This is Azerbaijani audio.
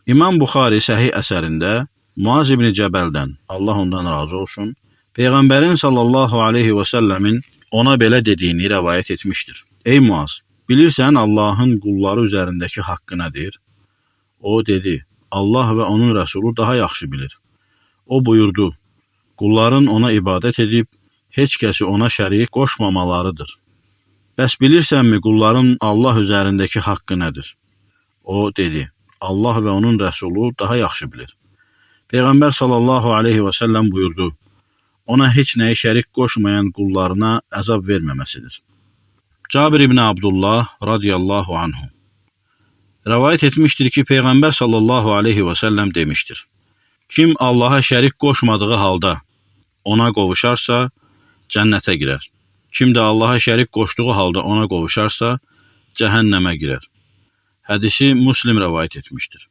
İmam Buxari Səhih əsərində Muaz ibn Cəbəldən, Allah ondan razı olsun, Peyğəmbərin sallallahu aleyhi və səlləmin ona belə dediyini rəvayət etmişdir. Ey Muaz, bilirsən Allahın qulları üzərindəki haqqı nədir? O dedi, Allah və onun rəsulu daha yaxşı bilir. O buyurdu, qulların ona ibadət edib, heç kəsi ona şərik qoşmamalarıdır. Bəs bilirsənmi qulların Allah üzərindəki haqqı nədir? O dedi, Allah və onun rəsulu daha yaxşı bilir. Peyğəmbər sallallahu aleyhi və səlləm buyurdu, ona heç nəyi şərik qoşmayan qullarına əzab verməməsidir. Cabir ibn Abdullah radiyallahu anhu rəvayət etmişdir ki, Peyğəmbər sallallahu aleyhi və səlləm demişdir. Kim Allaha şərik qoşmadığı halda ona qovuşarsa, cənnətə girər. Kim də Allaha şərik qoşduğu halda ona qovuşarsa, cəhənnəmə girər. Hədisi Müslim rəvayət etmişdir.